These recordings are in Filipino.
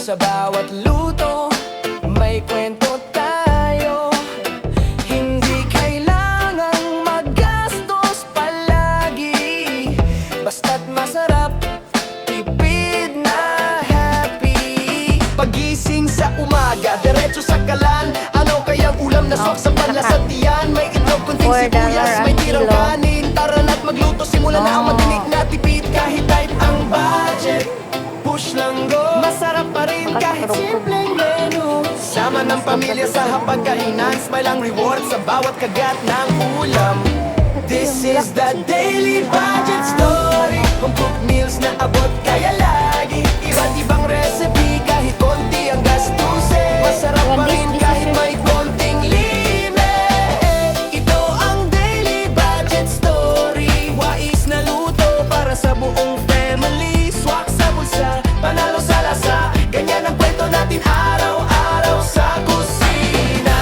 Sa bawat luto, may kwento tayo. Hindi kailangang magastos palagi, basta't masarap, tipid na happy. Pagising sa umaga, diretso sa kalan. Ano kayang ulam na sok sa panlasat tiyan? May itlog, kunting sibuyas, may tirang kanin. Tara na't magluto, simulan na ang matinik na tipid. Kahit tight ang budget, push lang go. Masarap pa rin kahit simpleng menu. Sama ng pamilya sa hapagkainan, smile ang reward sa bawat kagat ng ulam. This is the Daily Budget Story. Home cooked meals na abot kaya lagi. Iba't ibang recipe kahit konti ang gastusin. Masarap pa rin kahit may konting limit. Ito ang Daily Budget Story. Wais na luto para sa buong family. Swak sa bulsa, panalo sa lasa. Ganyan ang kwento natin araw-araw sa kusina.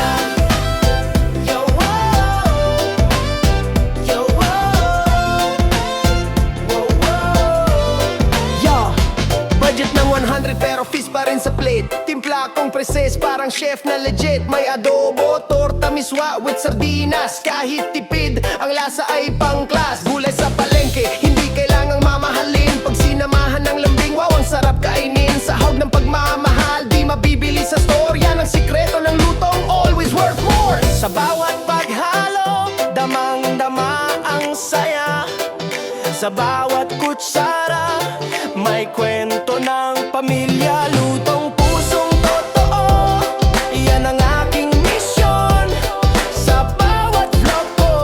Yo, wow. Yo, wow. Wow, wow. Yo, budget ng 100 pero feast pa rin sa plate. Timpla kong preses parang chef na legit. May adobo, torta, miswa with sardinas. Kahit tipid, ang lasa ay pang-class. Gulay sa palengke, hindi kailangang mamahalin. Pag sinamahan ng lambing, wow, ang sarap kainin. Sahog ng pagmamahal, di mabibili sa store. Yan ang sikreto ng lutong always worth more. Sa bawat paghalo, damang-dama ang saya. Sa bawat kutsara, may kwento ng pamilya. Lutong pusong totoo, yan ang aking misyon. Sa bawat vlog ko,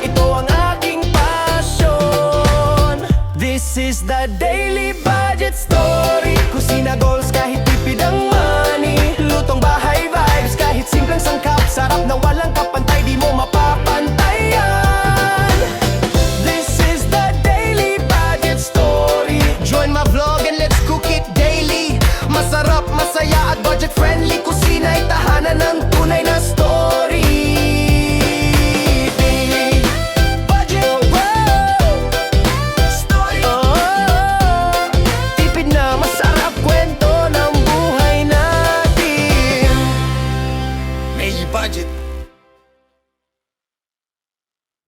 ito ang aking passion. This is the Daily Budget Story. Kusina goals kahit tipid ang money. Lutong bahay vibes kahit simpleng sangkap. Sarap na walang kapantay, di mo mapapantayan.